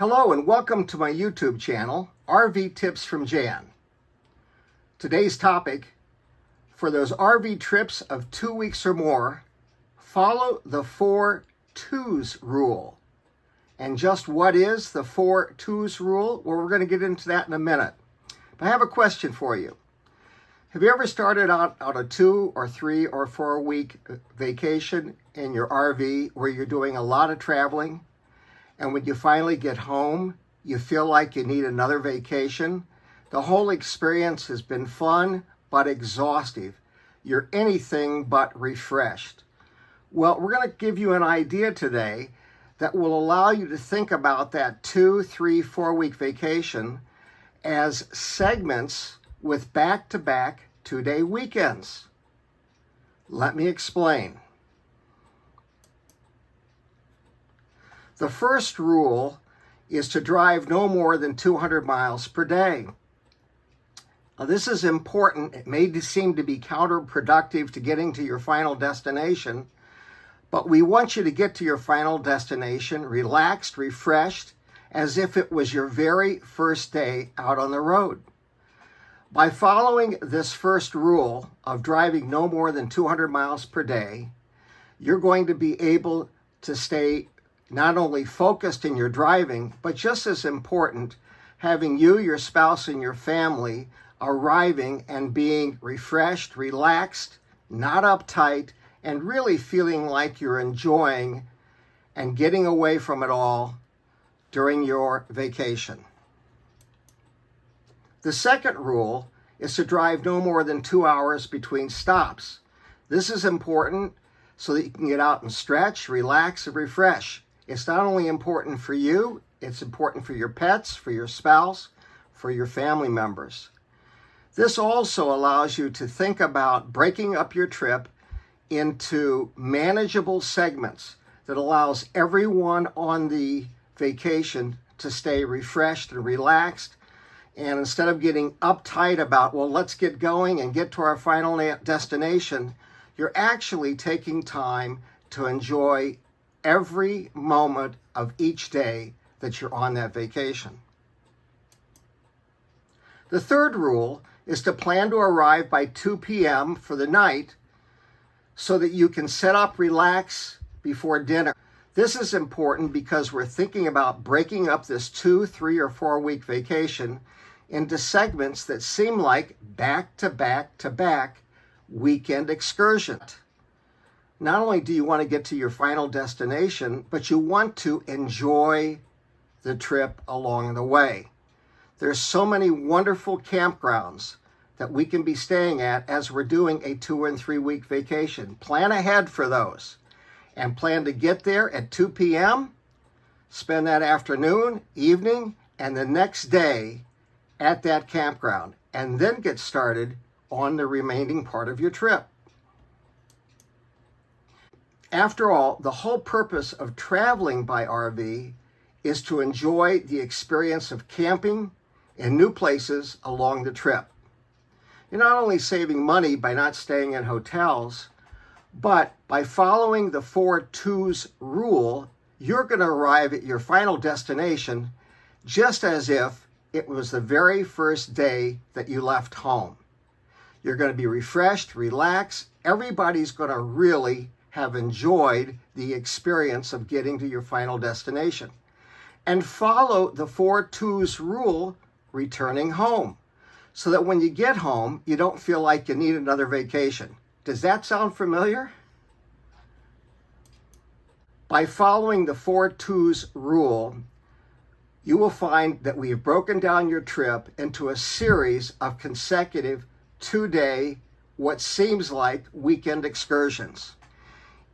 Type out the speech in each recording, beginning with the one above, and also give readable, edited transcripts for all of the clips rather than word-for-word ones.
Hello and welcome to my YouTube channel, RV Tips from Jan. Today's topic, for those RV trips of 2 weeks or more, follow the 2's rule. And just what is the 2's rule? Well, we're going to get into that in a minute. But I have a question for you. Have you ever started out on a 2 or 3 or 4 week vacation in your RV where you're doing a lot of traveling? And when you finally get home, you feel like you need another vacation? The whole experience has been fun, but exhaustive. You're anything but refreshed. Well, we're going to give you an idea today that will allow you to think about that 2, 3, 4 week vacation as segments with back-to-back 2-day weekends. Let me explain. The first rule is to drive no more than 200 miles per day. Now, this is important. It may seem to be counterproductive to getting to your final destination, but we want you to get to your final destination relaxed, refreshed, as if it was your very first day out on the road. By following this first rule of driving no more than 200 miles per day, you're going to be able to stay not only focused in your driving, but just as important, having you, your spouse, and your family arriving and being refreshed, relaxed, not uptight, and really feeling like you're enjoying and getting away from it all during your vacation. The second rule is to drive no more than 2 hours between stops. This is important so that you can get out and stretch, relax, and refresh. It's not only important for you, it's important for your pets, for your spouse, for your family members. This also allows you to think about breaking up your trip into manageable segments that allows everyone on the vacation to stay refreshed and relaxed. And instead of getting uptight about, well, let's get going and get to our final destination, you're actually taking time to enjoy every moment of each day that you're on that vacation. The third rule is to plan to arrive by 2 p.m. for the night so that you can set up, relax before dinner. This is important because we're thinking about breaking up this 2, 3, or 4 week vacation into segments that seem like back-to-back-to-back weekend excursions. Not only do you want to get to your final destination, but you want to enjoy the trip along the way. There's so many wonderful campgrounds that we can be staying at as we're doing a 2 and 3 week vacation. Plan ahead for those and plan to get there at 2 p.m., spend that afternoon, evening, and the next day at that campground, and then get started on the remaining part of your trip. After all, the whole purpose of traveling by RV is to enjoy the experience of camping in new places along the trip. You're not only saving money by not staying in hotels, but by following the 2's rule, you're going to arrive at your final destination just as if it was the very first day that you left home. You're going to be refreshed, relaxed. Everybody's going to really have enjoyed the experience of getting to your final destination. And follow the 2's rule, returning home, so that when you get home, you don't feel like you need another vacation. Does that sound familiar? By following the 2's rule, you will find that we have broken down your trip into a series of consecutive 2-day, what seems like weekend excursions.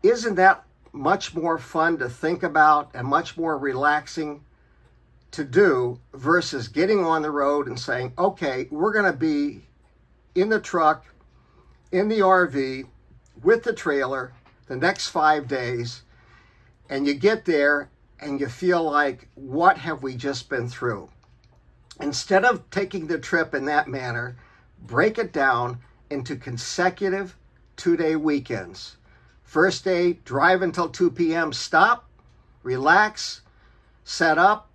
Isn't that much more fun to think about and much more relaxing to do versus getting on the road and saying, okay, we're going to be in the truck, in the RV, with the trailer the next 5 days, and you get there and you feel like, what have we just been through? Instead of taking the trip in that manner, break it down into consecutive 2-day weekends. First day, drive until 2 p.m., stop, relax, set up,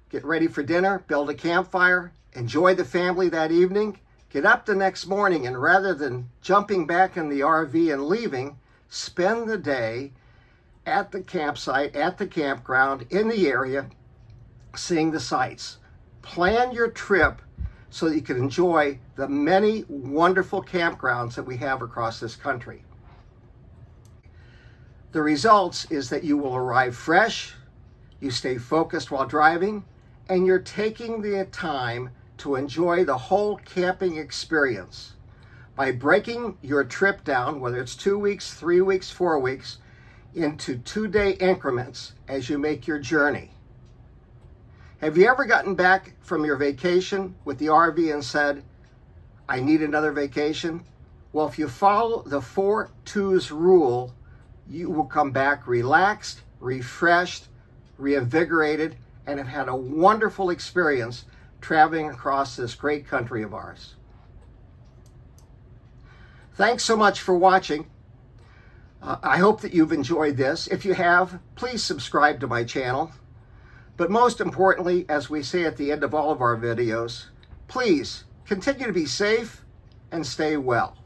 get ready for dinner, build a campfire, enjoy the family that evening, get up the next morning, and rather than jumping back in the RV and leaving, spend the day at the campsite, at the campground, in the area, seeing the sights. Plan your trip so that you can enjoy the many wonderful campgrounds that we have across this country. The results is that you will arrive fresh, you stay focused while driving, and you're taking the time to enjoy the whole camping experience. By breaking your trip down, whether it's 2 weeks, 3 weeks, 4 weeks, into 2-day increments as you make your journey. Have you ever gotten back from your vacation with the RV and said, I need another vacation? Well, if you follow the 2's rule, you will come back relaxed, refreshed, reinvigorated, and have had a wonderful experience traveling across this great country of ours. Thanks so much for watching. I hope that you've enjoyed this. If you have, please subscribe to my channel. But most importantly, as we say at the end of all of our videos, please continue to be safe and stay well.